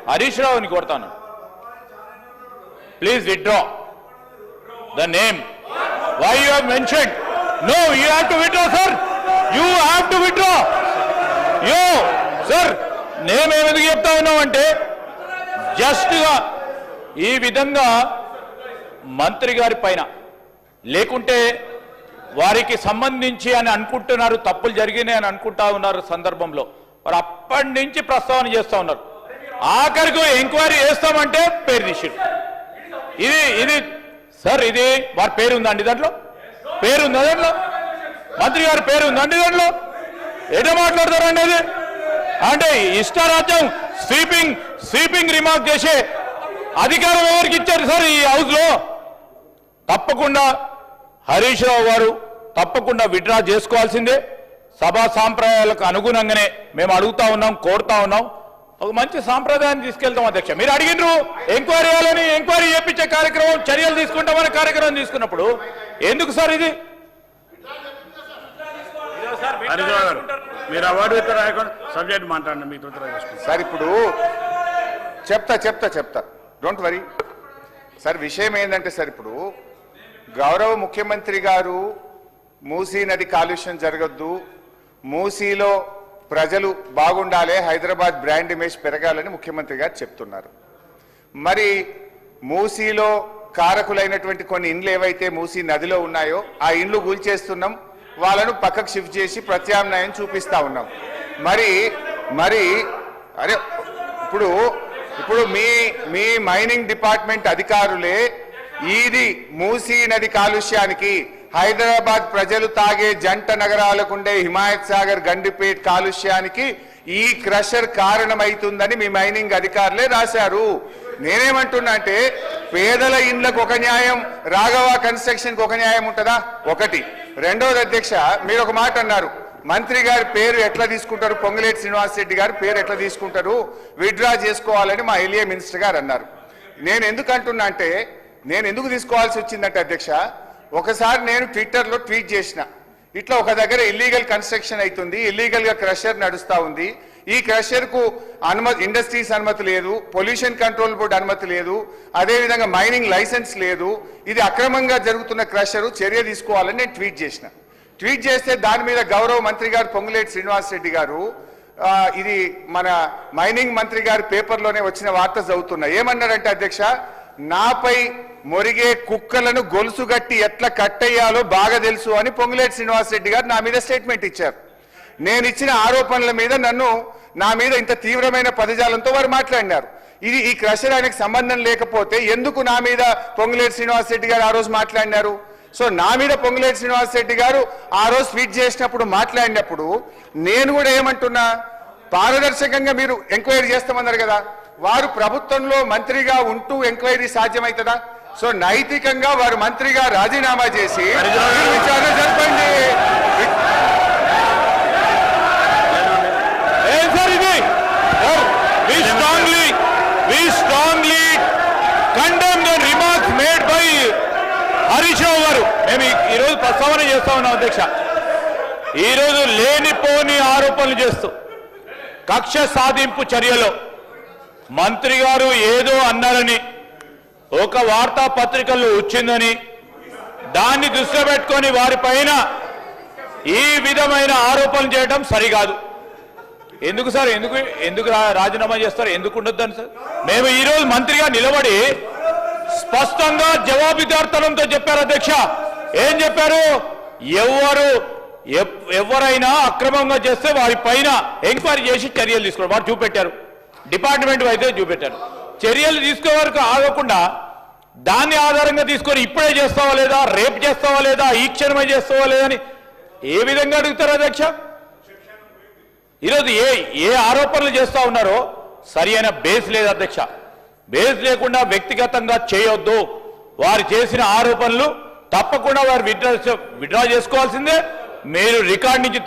హరీష్ రావుని కోరుతాను, please withdraw the name. Why you have mentioned? No, you have to withdraw sir, you have to withdraw. యో sir, name ఏమేందుకు చెప్తా ఉన్నామంటే జస్ట్గా ఈ విధంగా మంత్రి గారి పైన లేకుంటే వారికి సంబంధించి అని అనుకుంటున్నారు, తప్పులు జరిగినాయి అని అనుకుంటా ఉన్నారు సందర్భంలో వారు అప్పటి నుంచి ప్రస్తావన చేస్తూ ఉన్నారు. ఆఖరికి ఎంక్వైరీ చేస్తామంటే పేరు తీసిరు. ఇది సార్, ఇది వారి పేరు ఉందండి దాంట్లో? పేరు ఉందా దాంట్లో? మంత్రి గారి పేరు ఉందండి దాంట్లో? ఏదో మాట్లాడతారండి అది? అంటే ఇష్టారాజ్యం స్వీపింగ్ రిమార్క్ చేసే అధికారం ఎవరికి ఇచ్చారు సార్ ఈ హౌస్ లో? తప్పకుండా హరీష్ రావు గారు తప్పకుండా విత్డ్రా చేసుకోవాల్సిందే. సభా సాంప్రదాయాలకు అనుగుణంగానే మేము అడుగుతా ఉన్నాం, కోరుతా ఉన్నాం. ఒక మంచి సాంప్రదాయాన్ని తీసుకెళ్తాం అధ్యక్ష. మీరు అడిగినరు ఎంక్వైరీ చేయాలని, ఎంక్వైరీ చేపించే కార్యక్రమం, చర్యలు తీసుకుంటామని కార్యక్రమం తీసుకున్నప్పుడు ఎందుకు సార్ ఇది? మీరు అవార్డు రాయకుండా సబ్జెక్ట్ మాట్లాడండి, మీకు సార్ ఇప్పుడు చెప్తా, డోంట్ వరీ సార్. విషయం ఏంటంటే సార్, ఇప్పుడు గౌరవ ముఖ్యమంత్రి గారు మూసీ నది కాలుష్యం జరగద్దు, మూసీలో ప్రజలు బాగుండాలి, హైదరాబాద్ బ్రాండ్ ఇమేజ్ పెరగాలని ముఖ్యమంత్రి గారు చెప్తున్నారు. మరి మూసీలో కారకులైనటువంటి కొన్ని ఇండ్లు ఏవైతే మూసీ నదిలో ఉన్నాయో ఆ ఇండ్లు కూల్చేస్తున్నాం, వాళ్ళను పక్కకు షిఫ్ట్ చేసి ప్రత్యామ్నాయం చూపిస్తా ఉన్నాం. మరి అరే ఇప్పుడు మీ మైనింగ్ డిపార్ట్మెంట్ అధికారులే ఇది మూసీ నది కాలుష్యానికి, హైదరాబాద్ ప్రజలు తాగే జంట నగరాలకుండే హిమాయత్ సాగర్ గండిపేట్ కాలుష్యానికి ఈ క్రషర్ కారణమైతుందని మీ మైనింగ్ అధికారులే రాశారు. నేనేమంటున్నా అంటే పేదల ఇండ్లకు ఒక న్యాయం, రాఘవ కన్స్ట్రక్షన్ కి ఒక న్యాయం ఉంటుందా? ఒకటి. రెండోది అధ్యక్ష, మీరు ఒక మాట అన్నారు, మంత్రి గారి పేరు ఎట్లా తీసుకుంటారు, పొంగులేటి శ్రీనివాసరెడ్డి గారి పేరు ఎట్లా తీసుకుంటారు, విత్డ్రా చేసుకోవాలని మా ఎల్ఏ మినిస్టర్ గారు అన్నారు. నేను ఎందుకు అంటున్నా అంటే, నేను ఎందుకు తీసుకోవాల్సి వచ్చిందంటే అధ్యక్ష, ఒకసారి నేను ట్విట్టర్లో ట్వీట్ చేసిన, ఇట్లా ఒక దగ్గర ఇల్లీగల్ కన్స్ట్రక్షన్ అవుతుంది, ఇల్లీగల్ గా క్రషర్ నడుస్తూ ఉంది, ఈ క్రషర్ కు అనుమతి, ఇండస్ట్రీస్ అనుమతి లేదు, పొల్యూషన్ కంట్రోల్ బోర్డు అనుమతి లేదు, అదేవిధంగా మైనింగ్ లైసెన్స్ లేదు, ఇది అక్రమంగా జరుగుతున్న క్రషరు, చర్య తీసుకోవాలని నేను ట్వీట్ చేసిన. ట్వీట్ చేస్తే దాని మీద గౌరవ మంత్రి గారు పొంగులేటి శ్రీనివాసరెడ్డి గారు, ఇది మన మైనింగ్ మంత్రి గారి పేపర్లోనే వచ్చిన వార్త చదువుతున్నా, ఏమన్నారంటే అధ్యక్ష, నాపై మొరిగే కుక్కలను గొలుసుగట్టి ఎట్లా కట్టేయాలో బాగా తెలుసు అని పొంగులేటి శ్రీనివాసరెడ్డి గారు నా మీద స్టేట్మెంట్ ఇచ్చారు. నేను ఇచ్చిన ఆరోపణల మీద నా మీద ఇంత తీవ్రమైన పదజాలంతో వారు మాట్లాడినారు. ఈ క్రషర్ ఆయనకు సంబంధం లేకపోతే ఎందుకు నా మీద పొంగులేటి శ్రీనివాసరెడ్డి గారు ఆ రోజు మాట్లాడినారు? సో నా మీద పొంగులేటి శ్రీనివాసరెడ్డి గారు ఆ రోజు ట్వీట్ చేసినప్పుడు మాట్లాడినప్పుడు నేను కూడా ఏమంటున్నా, పారదర్శకంగా మీరు ఎంక్వైరీ చేస్తామన్నారు కదా, వారు ప్రభుత్వంలో మంత్రిగా ఉంటూ ఎంక్వైరీ సాధ్యమవుతుందా? సో నైతికంగా వారు మంత్రిగా రాజీనామా చేసి విచారణ జరపండి. హరీష్ రావు గారు, మేము ఈరోజు ప్రస్తావన చేస్తా ఉన్నాం అధ్యక్ష. ఈరోజు లేనిపోని ఆరోపణలు చేస్తూ కక్ష సాధింపు చర్యలో మంత్రి గారు ఏదో అన్నారని, ఒక వార్తాపత్రికల్లో వచ్చిందని దాన్ని దృష్టిలో పెట్టుకొని వారిపైన ఈ విధమైన ఆరోపణలు చేయడం సరికాదు. ఎందుకు సార్, ఎందుకు రాజీనామా చేస్తారు? ఎందుకు ఉండొద్దని సార్? మేము ఈరోజు మంత్రిగా నిలబడి స్పష్టంగా జవాబుదారితనంతో చెప్పారు అధ్యక్ష. ఏం చెప్పారు? ఎవరైనా అక్రమంగా చేస్తే వారి పైన ఎంక్వైరీ చేసి చర్యలు తీసుకోవడం వారు చూపెట్టారు. డిపార్ట్మెంట్ అయితే చూపెట్టారు. చర్యలు తీసుకో వరకు ఆగకుండా దాన్ని ఆధారంగా తీసుకొని ఇప్పుడే చేస్తావా లేదా, రేపు చేస్తావా లేదా, ఈ క్షణమే చేస్తావా లేదా అని ఏ విధంగా అడుగుతారు అధ్యక్ష? ఈరోజు ఏ ఆరోపణలు చేస్తా ఉన్నారో సరి అయిన బేస్ లేదు అధ్యక్ష. బేస్ లేకుండా వ్యక్తిగతంగా చేయొద్దు. వారు చేసిన ఆరోపణలు తప్పకుండా వారు విత్డ్రా చేసుకోవాల్సిందే. మీరు రికార్డు నుంచి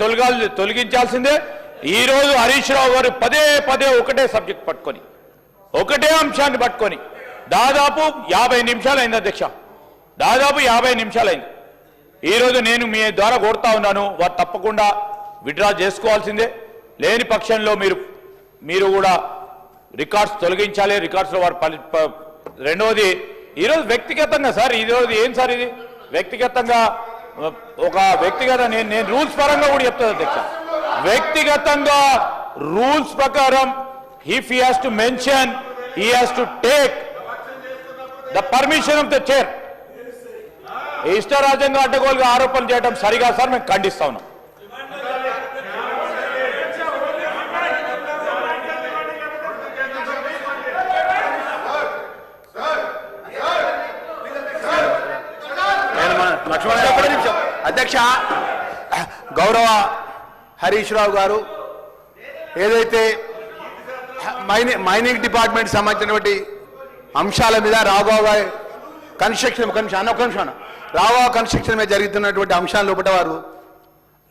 తొలగించాల్సిందే. ఈరోజు హరీష్ రావు గారు పదే ఒకటే సబ్జెక్ట్ పట్టుకొని, ఒకటే అంశాన్ని పట్టుకొని దాదాపు 50 నిమిషాలు అయింది అధ్యక్ష. దాదాపు 50 నిమిషాలు అయింది. ఈరోజు నేను మీ ద్వారా కోరుతా ఉన్నాను, వారు తప్పకుండా విత్డ్రా చేసుకోవాల్సిందే. లేని పక్షంలో మీరు కూడా రికార్డ్స్ తొలగించాలి, రికార్డ్స్లో వారు రెండవది ఈరోజు వ్యక్తిగతంగా సార్ ఈరోజు ఏం సార్ ఇది వ్యక్తిగతంగా ఒక వ్యక్తిగత నేను రూల్స్ పరంగా కూడా చెప్తాను అధ్యక్ష, వ్యక్తిగతంగా రూల్స్ ప్రకారం if he has to mention he has to take the permission of the chair. ఇష్టరాజ్యంగా అడ్డగోలుగా ఆరోపణలు చేయడం సరిగా సార్, మేము ఖండిస్తా ఉన్నాం. అధ్యక్ష, గౌరవ హరీష్ రావు గారు ఏదైతే మైనింగ్ డిపార్ట్మెంట్ సంబంధించినటువంటి అంశాల మీద రాఘవ కన్స్ట్రక్షన్ మీద జరుగుతున్నటువంటి అంశాల లోపల వారు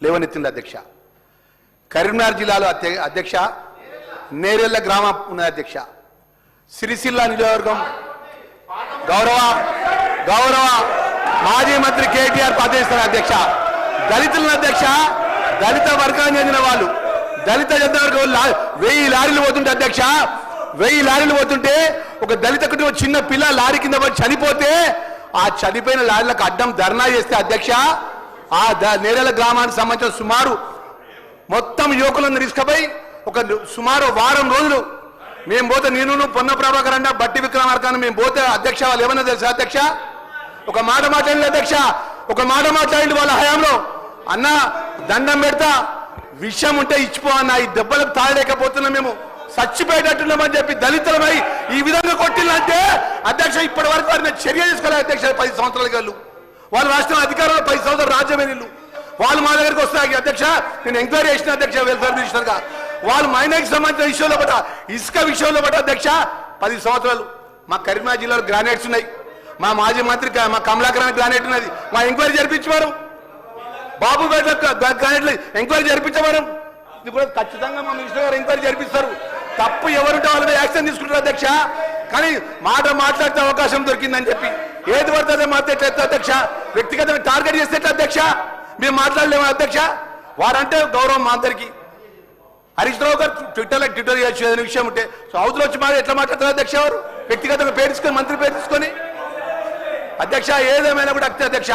లేవనెత్తింది అధ్యక్ష. కరీంనగర్ జిల్లాలో అధ్యక్ష నేరెళ్ల గ్రామం ఉన్నది అధ్యక్ష. సిరిసిల్ల నియోజకవర్గం గౌరవ మాజీ మంత్రి కేటీఆర్ పదవిస్తున్న అధ్యక్ష. దళితులను అధ్యక్ష, దళిత వర్గానికి చెందిన వాళ్ళు దళిత వర్గం 1000 లారీలు పోతుంటే అధ్యక్ష, 1000 లారీలు పోతుంటే ఒక దళిత కుటుంబం చిన్న పిల్ల లారీ కింద పడి చనిపోతే ఆ చనిపోయిన లారీలకు అడ్డం ధర్నా చేస్తే అధ్యక్ష, ఆ నేరేల గ్రామానికి సంబంధించిన సుమారు మొత్తం యువకులను తీసుకుపోయి ఒక సుమారు వారం రోజులు మేము పోతే నేను పొన్న ప్రభాకర్ అన్న బట్టి విక్రమార్కాన్ని మేము పోతే అధ్యక్ష వాళ్ళు ఏమన్నా తెలుసా అధ్యక్ష, ఒక మాట మాట్లాడింది అధ్యక్ష, ఒక మాట మాట్లాడింది వాళ్ళ హయాంలో, అన్న దండం పెడతా విషయం ఉంటే ఇచ్చిపో అన్న, ఈ దెబ్బలకు తాళలేకపోతున్నాం మేము చచ్చిపోయేటట్టున్నామని చెప్పి దళితులమై ఈ విధంగా కొట్టిందంటే అధ్యక్ష ఇప్పటి వరకు వారిని చర్య తీసుకోలేదు అధ్యక్ష. 10 సంవత్సరాల వాళ్ళు వాళ్ళు రాష్ట్రం అధికారంలో 10 సంవత్సరాలు రాజ్యమేనిళ్ళు వాళ్ళు మా దగ్గరికి వస్తాయి అధ్యక్ష. నేను ఎంక్వైరీ చేసిన అధ్యక్ష వెల్ఫేర్ మినిస్టర్ గా, వాళ్ళు మైనార్టీకి సంబంధించిన విషయంలో పట్ల ఇసుక విషయంలో పట్ల అధ్యక్ష 10 సంవత్సరాలు మా కరీంనగర్ జిల్లాలో గ్రానైట్స్ ఉన్నాయి, మా మాజీ మంత్రి మా కమలాకరానికి గ్రానైట్ ఉన్నది, మా ఎంక్వైరీ జరిపించేవారు, బాబుపేట గ్రానైట్లు ఎంక్వైరీ జరిపించేవారు. ఇది కూడా ఖచ్చితంగా మా మినిస్టర్ గారు ఎంక్వైరీ జరిపిస్తారు. తప్పు ఎవరుంటే వాళ్ళ మీద యాక్షన్ తీసుకుంటారు అధ్యక్ష. కానీ మాట్లాడితే అవకాశం దొరికిందని చెప్పి ఏది పడుతుందో మాట్లాడేట్టు అధ్యక్ష, వ్యక్తిగతంగా టార్గెట్ చేస్తే అధ్యక్ష మేము మాట్లాడలేము అధ్యక్ష. వారంటే గౌరవం మా అందరికి. హరీష్ రావు గారు ట్విట్టర్ చేయొచ్చు ఏదైనా విషయం ఉంటే, సో అవతల వచ్చి ఎట్లా మాట్లాడతారు అధ్యక్ష, వారు వ్యక్తిగతంగా పేరు తీసుకొని మంత్రి పేరు తీసుకొని అధ్యక్ష. ఏదేమైనా కూడా అధ్యక్ష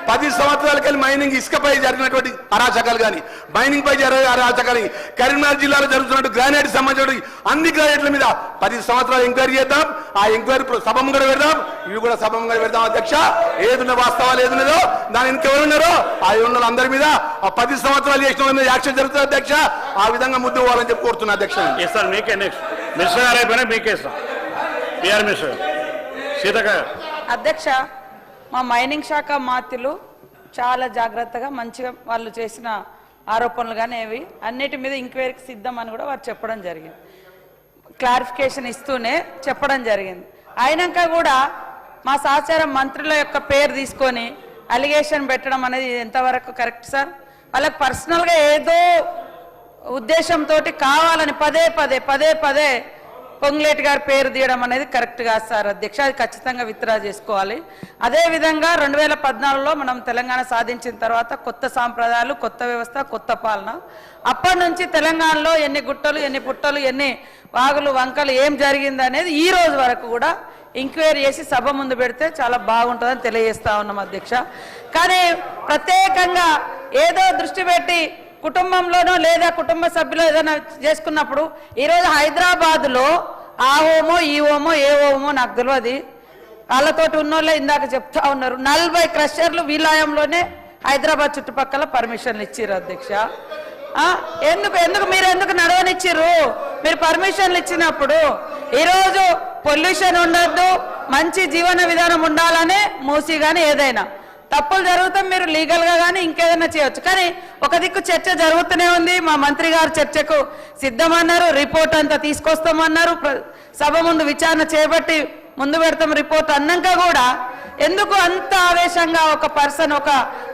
10 సంవత్సరాలకి మైనింగ్ ఇసుకపై జరిగినటువంటి అరాచకాలు కానీ, మైనింగ్ పై జరిగే అరాచకాలు, కరీంనగర్ జిల్లాలో జరుగుతున్నట్టు గ్రానైట్ సంబంధించిన అన్ని గ్రానైట్ల మీద 10 సంవత్సరాలు ఎంక్వైరీ చేద్దాం. ఆ ఎంక్వైరీ సభం కూడా పెడదాం, ఇవి కూడా సభం కూడా పెడదాం అధ్యక్ష. ఏదున్న వాస్తవాలు ఏదున్నదో దాని ఇంకెవరున్నారో ఆ ఉన్న అందరి మీద ఆ 10 సంవత్సరాలు చేసిన మీద యాక్షన్ జరుగుతుంది అధ్యక్ష. ఆ విధంగా ముందు పోవాలని చెప్పి కోరుతున్నా అధ్యక్ష. సార్ మీకే నెక్స్ట్ మినిస్టర్ గారు అయిపోయినా మీకే సార్ పిఆర్ మినిస్టర్ సీతక్క. అధ్యక్ష, మా మైనింగ్ శాఖ మాత్రులు చాలా జాగ్రత్తగా మంచిగా వాళ్ళు చేసిన ఆరోపణలు కానీ ఏవి అన్నిటి మీద ఎంక్వైరీకి సిద్ధం అని కూడా వారు చెప్పడం జరిగింది, క్లారిఫికేషన్ ఇస్తూనే చెప్పడం జరిగింది. అయినాక కూడా మా సహచార మంత్రుల యొక్క పేరు తీసుకొని అలిగేషన్ పెట్టడం అనేది ఎంతవరకు కరెక్ట్ సార్? వాళ్ళకి పర్సనల్గా ఏదో ఉద్దేశంతో కావాలని పదే పదే పొంగులేటి గారి పేరు తీయడం అనేది కరెక్ట్ కాదు సార్ అధ్యక్ష, అది ఖచ్చితంగా విత్డ్రా చేసుకోవాలి. అదేవిధంగా 2014లో మనం తెలంగాణ సాధించిన తర్వాత కొత్త సాంప్రదాయాలు, కొత్త వ్యవస్థ, కొత్త పాలన. అప్పటి నుంచి తెలంగాణలో ఎన్ని గుట్టలు, ఎన్ని పుట్టలు, ఎన్ని వాగులు, వంకలు ఏం జరిగింది అనేది ఈ రోజు వరకు కూడా ఎంక్వైరీ చేసి సభ ముందు పెడితే చాలా బాగుంటుందని తెలియజేస్తా ఉన్నాం అధ్యక్ష. కానీ ప్రత్యేకంగా ఏదో దృష్టి పెట్టి కుటుంబంలోనో లేదా కుటుంబ సభ్యులు ఏదైనా చేసుకున్నప్పుడు ఈరోజు హైదరాబాద్లో ఆ హోమో ఈ హోమో ఏ హోమో నాకు తెలియదు, వాళ్ళతోటి ఉన్నోళ్ళే ఇందాక చెప్తా ఉన్నారు 40 క్రషర్లు వీలాయంలోనే హైదరాబాద్ చుట్టుపక్కల పర్మిషన్లు ఇచ్చిర్రు అధ్యక్ష. మీరు ఎందుకు నడవనిచ్చిర్రు? మీరు పర్మిషన్లు ఇచ్చినప్పుడు ఈరోజు పొల్యూషన్ ఉండద్దు, మంచి జీవన విధానం ఉండాలనే మూసి కానీ ఏదైనా తప్పులు జరుగుతాం, మీరు లీగల్గా కానీ ఇంకేదైనా చేయొచ్చు. కానీ ఒక దిక్కు చర్చ జరుగుతూనే ఉంది, మా మంత్రి గారు చర్చకు సిద్ధమన్నారు, రిపోర్ట్ అంతా తీసుకొస్తామన్నారు, సభ ముందు విచారణ చేపట్టి ముందు పెడతాం రిపోర్ట్ అన్నాక కూడా ఎందుకు అంత ఆవేశంగా ఒక పర్సన్ ఒక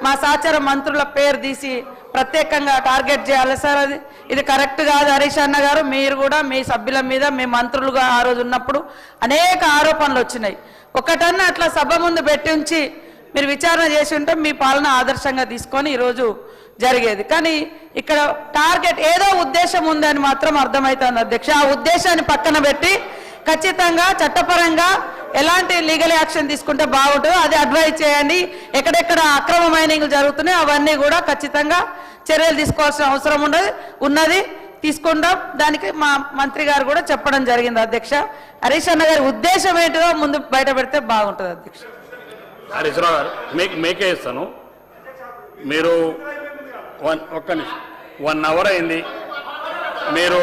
మా సహచర మంత్రుల పేరు తీసి ప్రత్యేకంగా టార్గెట్ చేయాలి సార్? ఇది కరెక్ట్ కాదు. హరీష్ అన్న గారు, మీరు కూడా మీ సభ్యుల మీద మీ మంత్రులుగా ఆ రోజు ఉన్నప్పుడు అనేక ఆరోపణలు వచ్చినాయి. ఒకటన్నా అట్లా సభ ముందు పెట్టి ఉంచి మీరు విచారణ చేసి ఉంటే మీ పాలన ఆదర్శంగా తీసుకొని ఈరోజు జరిగేది. కానీ ఇక్కడ టార్గెట్ ఏదో ఉద్దేశం ఉందని మాత్రం అర్థమవుతుంది అధ్యక్ష. ఆ ఉద్దేశాన్ని పక్కన పెట్టి ఖచ్చితంగా చట్టపరంగా ఎలాంటి లీగల్ యాక్షన్ తీసుకుంటే బాగుంటుందో అది అడ్వైజ్ చేయండి. ఎక్కడెక్కడ అక్రమ మైనింగ్ జరుగుతున్నాయో అవన్నీ కూడా ఖచ్చితంగా చర్యలు తీసుకోవాల్సిన అవసరం ఉన్నది తీసుకుంటాం. దానికి మా మంత్రి గారు కూడా చెప్పడం జరిగింది అధ్యక్ష. హరీష్ అన్న గారి ఉద్దేశం ఏంటో ముందు బయట పెడితే బాగుంటుంది అధ్యక్ష. హరీష్ రావు గారు మేకే ఇస్తాను. మీరు ఒక్క నిమిషం 1 అవర్ అయింది, మీరు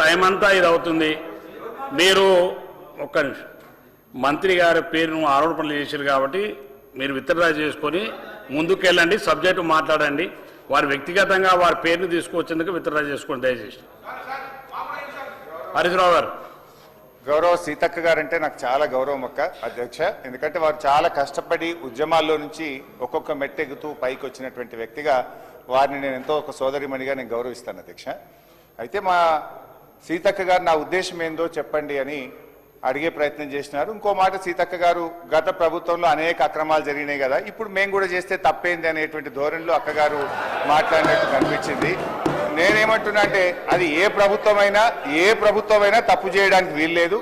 టైం అంతా ఇది అవుతుంది. మీరు ఒక్క నిమిషం మంత్రి గారి పేరును ఆరోపణలు చేశారు కాబట్టి మీరు విత్డ్రా చేసుకొని ముందుకెళ్ళండి, సబ్జెక్టు మాట్లాడండి. వారు వ్యక్తిగతంగా వారి పేరును తీసుకొచ్చేందుకు విత్డ్రా చేసుకోండి దయచేసి. హరీష్ రావు గారు. గౌరవ సీతక్క గారు అంటే నాకు చాలా గౌరవం అధ్యక్ష. ఎందుకంటే వారు చాలా కష్టపడి ఉద్యమాల్లో నుంచి ఒక్కొక్క మెట్టెగుతూ పైకి వచ్చినటువంటి వ్యక్తిగా వారిని నేను ఎంతో ఒక సోదరిమణిగా నేను గౌరవిస్తాను అధ్యక్ష. అయితే మా సీతక్క గారు నా ఉద్దేశం ఏందో చెప్పండి అని అడిగే ప్రయత్నం చేసినారు. ఇంకో మాట సీతక్క గారు గత ప్రభుత్వంలో అనేక అక్రమాలు జరిగినాయి కదా, ఇప్పుడు మేము కూడా చేస్తే తప్పేంది అనేటువంటి ధోరణిలో అక్కగారు మాట్లాడినట్టు కనిపించింది. నేనేమంటున్నా అంటే అది ఏ ప్రభుత్వమైనా తప్పు చేయడానికి వీల్లేదు.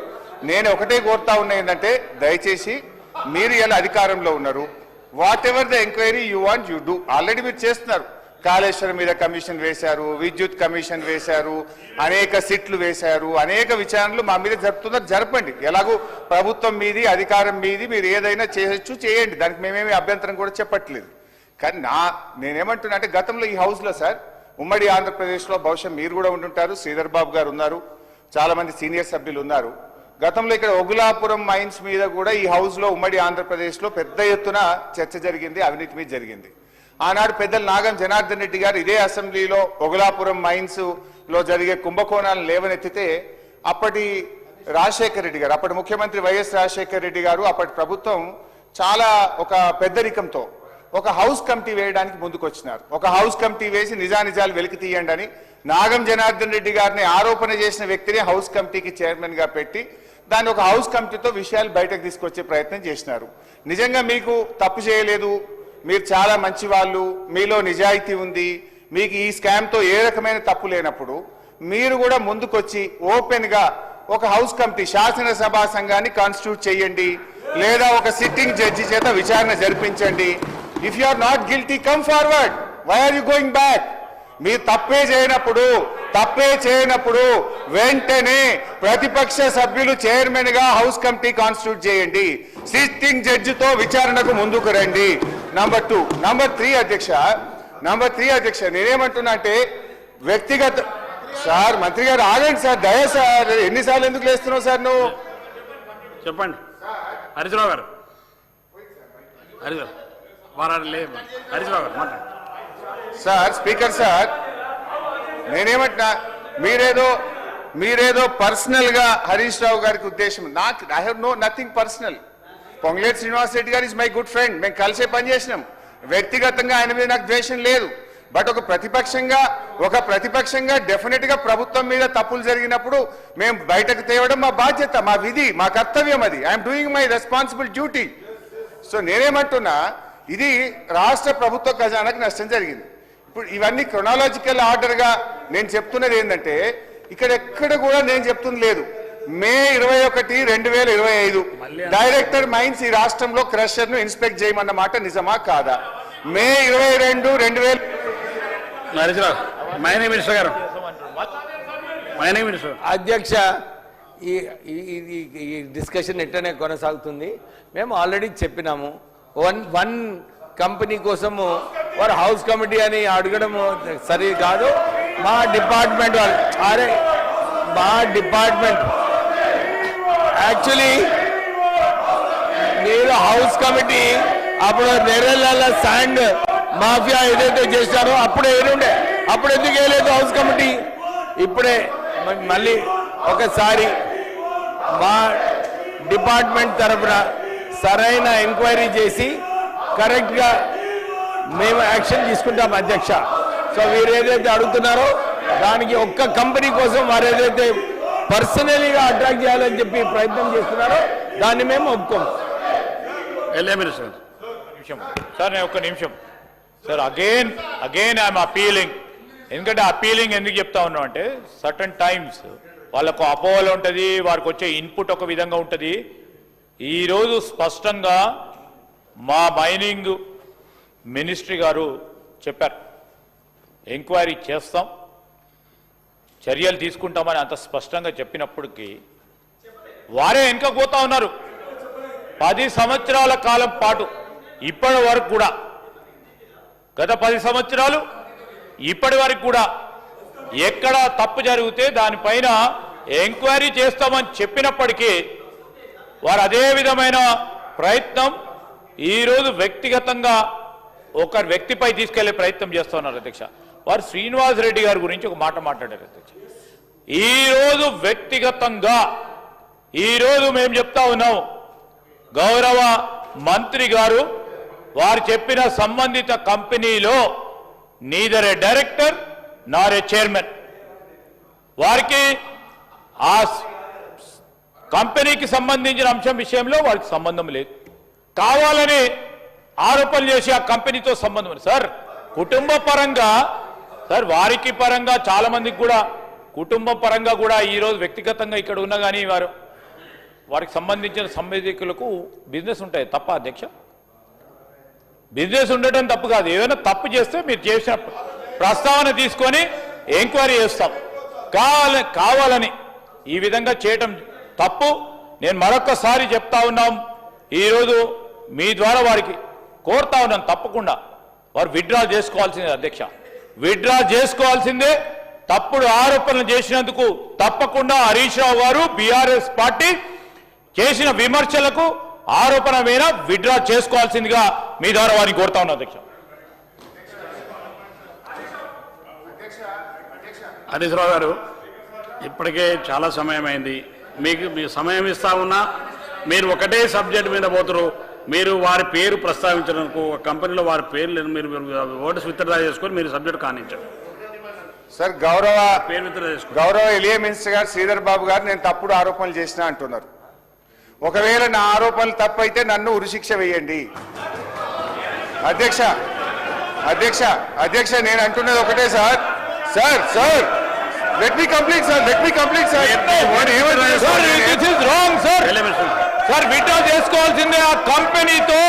నేను ఒకటే కోరుతా ఉన్నా ఏంటంటే దయచేసి మీరు ఇలా అధికారంలో ఉన్నారు, what ever the enquiry you want you do. Already మీరు చేస్తున్నారు. కాళేశ్వరం మీద కమిషన్ వేశారు, విద్యుత్ కమిషన్ వేశారు, అనేక సిట్లు వేశారు, అనేక విచారణలు మా మీద జరుపుతున్నారు, జరపండి. ఎలాగూ ప్రభుత్వం మీది, అధికారం మీది, మీరు ఏదైనా చేయొచ్చు చేయండి, దానికి మేమేమి అభ్యంతరం కూడా చెప్పట్లేదు. కానీ నేనేమంటున్నా అంటే గతంలో ఈ హౌస్లో సార్ ఉమ్మడి ఆంధ్రప్రదేశ్లో బహుశా మీరు కూడా ఉంటుంటారు, శ్రీధర్ బాబు గారు ఉన్నారు, చాలా మంది సీనియర్ సభ్యులు ఉన్నారు. గతంలో ఇక్కడ ఒగులాపురం మైన్స్ మీద కూడా ఈ హౌస్లో ఉమ్మడి ఆంధ్రప్రదేశ్లో పెద్ద ఎత్తున చర్చ జరిగింది, అవినీతి మీద జరిగింది. ఆనాడు పెద్దలు నాగం జనార్దన్ రెడ్డి గారు ఇదే అసెంబ్లీలో ఒగులాపురం మైన్స్ లో జరిగే కుంభకోణాలను లేవనెత్తితే అప్పటి రాజశేఖర రెడ్డి గారు, అప్పటి ముఖ్యమంత్రి వైఎస్ రాజశేఖర రెడ్డి గారు, అప్పటి ప్రభుత్వం చాలా ఒక పెద్దరికంతో ఒక హౌస్ కమిటీ వేయడానికి ముందుకొచ్చినారు. ఒక హౌస్ కమిటీ వేసి నిజానిజాలు వెలికి తీయండి అని నాగం జనార్దన్ రెడ్డి గారిని ఆరోపణ చేసిన వ్యక్తిని హౌస్ కమిటీకి చైర్మన్ గా పెట్టి దాన్ని ఒక హౌస్ కమిటీతో విషయాలు బయటకు తీసుకొచ్చే ప్రయత్నం చేసినారు. నిజంగా మీకు తప్పు చేయలేదు, మీరు చాలా మంచి వాళ్ళు, మీలో నిజాయితీ ఉంది, మీకు ఈ స్కామ్తో ఏ రకమైన తప్పు లేనప్పుడు మీరు కూడా ముందుకొచ్చి ఓపెన్ గా ఒక హౌస్ కమిటీ శాసనసభా సంఘాన్ని కాన్స్టిట్యూట్ చేయండి, లేదా ఒక సిట్టింగ్ జడ్జి చేత విచారణ జరిపించండి. If you are not guilty come forward, why are you going back? మీరు తప్పే చేయనప్పుడు వెంటనే ప్రతిపక్ష సభ్యులు చైర్మన్ గా హౌస్ కమిటీ కాన్స్టిట్యూట్ చేయండి, సిట్టింగ్ జడ్జితో విచారణకు ముందుకు రండి. నంబర్ 2. నంబర్ 3 అధ్యక్ష నేనేమంటున్నా అంటే వ్యక్తిగత సార్ మంత్రి గారు ఆగండి సార్, దయ సార్, ఎన్నిసార్లు ఎందుకు లేస్తున్నావు సార్ నువ్వు? చెప్పండి హరీష్ రావు గారు. హరీష్ రావు గారు మాట్లాడండి సార్. స్పీకర్ సార్, నేనేమంటున్నా మీరేదో పర్సనల్ గా హరీష్ రావు గారికి ఉద్దేశం, నాకు I have nothing personal. Ponguleti Srinivas Reddy గారు ఇస్ మై గుడ్ ఫ్రెండ్, మేము కలిసే పనిచేసినాం. వ్యక్తిగతంగా ఆయన మీద నాకు ద్వేషం లేదు. బట్ ఒక ప్రతిపక్షంగా డెఫినెట్ గా ప్రభుత్వం మీద తప్పులు జరిగినప్పుడు మేము బయటకు తేవడం మా బాధ్యత, మా విధి, మా కర్తవ్యం. అది I'm doing my responsible duty. So నేనేమంటున్నా ఇది రాష్ట్ర ప్రభుత్వ ఖజానాకు నష్టం జరిగింది. ఇప్పుడు ఇవన్నీ క్రొనాలజికల్ ఆర్డర్ గా నేను చెప్తున్నది ఏంటంటే ఇక్కడ ఎక్కడ కూడా నేను చెప్తుంది లేదు. మే 21, 2025 డైరెక్టర్ మైన్స్ ఈ రాష్ట్రంలో క్రషర్ ను ఇన్స్పెక్ట్ చేయమన్న మాట నిజమా కాదా? మే 22, 2000 అధ్యక్ష ఈ డిస్కషన్ ఎట్లనే కొనసాగుతుంది. మేము ఆల్రెడీ చెప్పినాము, వన్ కంపెనీ కోసము వారు హౌస్ కమిటీ అని అడగడం సరి కాదు. మా డిపార్ట్మెంట్ యాక్చువల్లీ మీరు హౌస్ కమిటీ అప్పుడు నెరెళ్ళ శాండ్ మాఫియా ఏదైతే చేశారో అప్పుడే ఏడుండే, అప్పుడు ఎందుకు వేయలేదు హౌస్ కమిటీ? ఇప్పుడే మళ్ళీ ఒకసారి మా డిపార్ట్మెంట్ తరఫున సరైన ఎంక్వైరీ చేసి కరెక్ట్గా మేము యాక్షన్ తీసుకుంటాం అధ్యక్ష. సో మీరు ఏదైతే అడుగుతున్నారో దానికి ఒక్క కంపెనీ కోసం వారు ఏదైతే పర్సనలీగా అట్రాక్ట్ చేయాలని చెప్పి ప్రయత్నం చేస్తున్నారో దాన్ని మేము ఒప్పుకోం. సార్ నేను ఒక్క నిమిషం సార్ అగైన్ ఐఎమ్ అపీలింగ్. ఎందుకంటే అపీలింగ్ ఎందుకు చెప్తా ఉన్నాం అంటే సర్టన్ టైమ్స్ వాళ్ళకు అపోహలు ఉంటుంది, వారికి వచ్చే ఇన్పుట్ ఒక విధంగా ఉంటుంది. ఈరోజు స్పష్టంగా మా మైనింగ్ మినిస్ట్రీ గారు చెప్పారు, ఎంక్వైరీ చేస్తాం, చర్యలు తీసుకుంటామని అంత స్పష్టంగా చెప్పినప్పటికీ వారే వెనుక పోతా ఉన్నారు. 10 సంవత్సరాల కాలం పాటు ఇప్పటి వరకు కూడా, గత 10 సంవత్సరాలు ఇప్పటి వరకు కూడా ఎక్కడ తప్పు జరిగితే దానిపైన ఎంక్వైరీ చేస్తామని చెప్పినప్పటికీ వారు అదే విధమైన ప్రయత్నం ఈరోజు వ్యక్తిగతంగా ఒక వ్యక్తిపై తీసుకెళ్లే ప్రయత్నం చేస్తున్నారు అధ్యక్ష. వారు శ్రీనివాస్ రెడ్డి గారి గురించి ఒక మాట మాట్లాడారు అధ్యక్ష. ఈరోజు వ్యక్తిగతంగా ఈరోజు మేము చెప్తా ఉన్నాం, గౌరవ మంత్రి గారు వారు చెప్పిన సంబంధిత కంపెనీలో నీదర్ ఏ డైరెక్టర్ నార్ ఏ చైర్మన్, వారికి ఆ కంపెనీకి సంబంధించిన అంశం విషయంలో వారికి సంబంధం లేదు. కావాలని ఆరోపణలు చేసి ఆ కంపెనీతో సంబంధం ఉంది. సార్ కుటుంబ పరంగా, సార్ వారికి పరంగా చాలా మందికి కూడా కుటుంబ పరంగా కూడా ఈరోజు వ్యక్తిగతంగా ఇక్కడ ఉన్నా కానీ వారికి సంబంధించిన సంబంధికులకు బిజినెస్ ఉంటాయి తప్ప అధ్యక్ష. బిజినెస్ ఉండటం తప్పు కాదు, ఏదైనా తప్పు చేస్తే మీరు చేసిన ప్రస్తావన తీసుకొని ఎంక్వైరీ చేస్తాం. కావాలని ఈ విధంగా చేయటం తప్పు. నేను మరొకసారి చెప్తా ఉన్నాం, ఈరోజు మీ ద్వారా వారికి కోరుతా ఉన్నాను, తప్పకుండా వారు విత్డ్రా చేసుకోవాల్సిందే అధ్యక్ష, విత్డ్రా చేసుకోవాల్సిందే. తప్పుడు ఆరోపణలు చేసినందుకు తప్పకుండా హరీష్ రావు గారు బీఆర్ఎస్ పార్టీ చేసిన విమర్శలకు ఆరోపణ మీద విత్డ్రా చేసుకోవాల్సిందిగా మీ ద్వారా వారిని కోరుతా ఉన్నా అధ్యక్ష. హరీష్ రావు గారు, ఇప్పటికే చాలా సమయం అయింది, మీ సమయం ఇస్తా ఉన్నా మీరు ఒకటే సబ్జెక్ట్ మీద పోతారు. మీరు వారి పేరు ప్రస్తావించడానికి కంపెనీలో వారి పేరు లేదు, మీరు ఓటర్స్ విత్డ్రా చేసుకొని మీరు సబ్జెక్ట్ కానించారు. సార్ గౌరవ పేరు విత్డ్రా చేసుకోండి. గౌరవ ఎలియా మినిస్టర్ గారు శ్రీధర్ బాబు గారు నేను తప్పుడు ఆరోపణలు చేసినా అంటున్నారు. ఒకవేళ నా ఆరోపణలు తప్పైతే నన్ను ఉరిశిక్ష వేయండి అధ్యక్ష. అధ్యక్ష అధ్యక్ష నేను అంటున్నది ఒకటే sir. Sir sir let me complete sir, let me complete sir. Sir withdraw చేసుకోవాల్సిందే. ఆ కంపెనీతో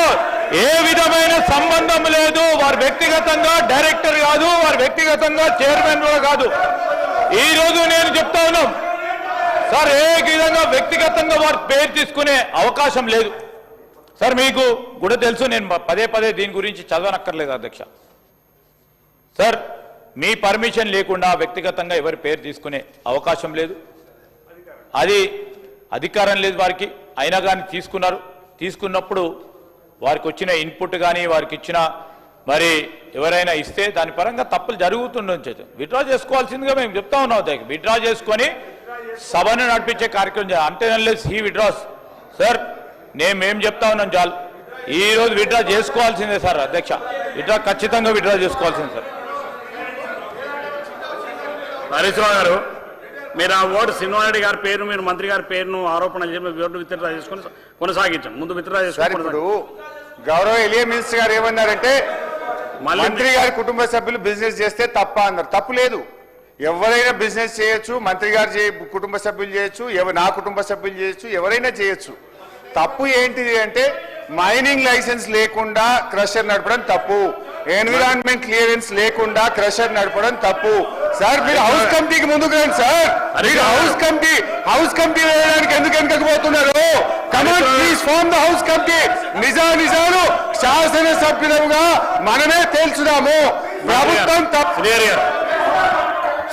ఏ విధమైన సంబంధం లేదు. వారు వ్యక్తిగతంగా డైరెక్టర్ కాదు, వారు వ్యక్తిగతంగా చైర్మన్ కూడా కాదు. ఈ రోజు నేను చెప్తా ఉన్నాం సార్, ఏ విధంగా వ్యక్తిగతంగా వారి పేరు తీసుకునే అవకాశం లేదు. సార్ మీకు కూడా తెలుసు, నేను పదే దీని గురించి చదవనక్కర్లేదు అధ్యక్ష. సార్ మీ పర్మిషన్ లేకుండా వ్యక్తిగతంగా ఎవరి పేరు తీసుకునే అవకాశం లేదు, అది అధికారం లేదు వారికి. అయినా కానీ తీసుకున్నప్పుడు వారికి వచ్చిన ఇన్పుట్ కానీ వారికి ఇచ్చిన మరి ఎవరైనా ఇస్తే దాని పరంగా తప్పులు జరుగుతుండొచ్చు. విత్డ్రా చేసుకోవాల్సిందిగా మేము చెప్తా ఉన్నాం అధ్యక్ష. విత్డ్రా చేసుకొని సభను నడిపించే కార్యక్రమం చేయాలి. అంటే అన్లెస్ హీ విత్డ్రాస్ సార్, మేము చెప్తా ఉన్నాం చాలు. ఈ రోజు విత్డ్రా చేసుకోవాల్సిందే సార్ అధ్యక్ష, విత్డ్రా ఖచ్చితంగా విత్డ్రా చేసుకోవాల్సిందే సార్. హరీష్ రావు గారు, మీరు ఆ ఓటు శ్రీనివారెడ్డి గారి పేరు, మీరు మంత్రి గారి పేరును ఆరోపణ చేసి ఓటు విత్డ్రా చేసుకొని కొనసాగించండి. ముందు విత్డ్రా చేసుకొని ఇప్పుడు గౌరవ ఎలియా మినిస్టర్ గారు ఏమన్నారంటే మంత్రి గారి కుటుంబ సభ్యులు బిజినెస్ చేస్తే తప్ప అన్నారు. తప్పు లేదు, ఎవరైనా బిజినెస్ చేయొచ్చు, మంత్రి గారు కుటుంబ సభ్యులు చేయొచ్చు, నా కుటుంబ సభ్యులు చేయొచ్చు, ఎవరైనా చేయొచ్చు. తప్పు ఏంటిది అంటే మైనింగ్ లైసెన్స్ లేకుండా క్రషర్ నడపడం తప్పు, ఎన్విరాన్మెంట్ క్లియరెన్స్ లేకుండా క్రషర్ నడపడం తప్పు. సార్ మీరు హౌస్ కమిటీకి ముందుకు రండి సార్. మీరు హౌస్ కమిటీ వేయడానికి ఎందుకు వెనకపోతున్నారు? Command please form the house committee. నిజాలు శాసనసభ్యులుగా మనమే తేల్చుదాము. ప్రభుత్వం తప్పు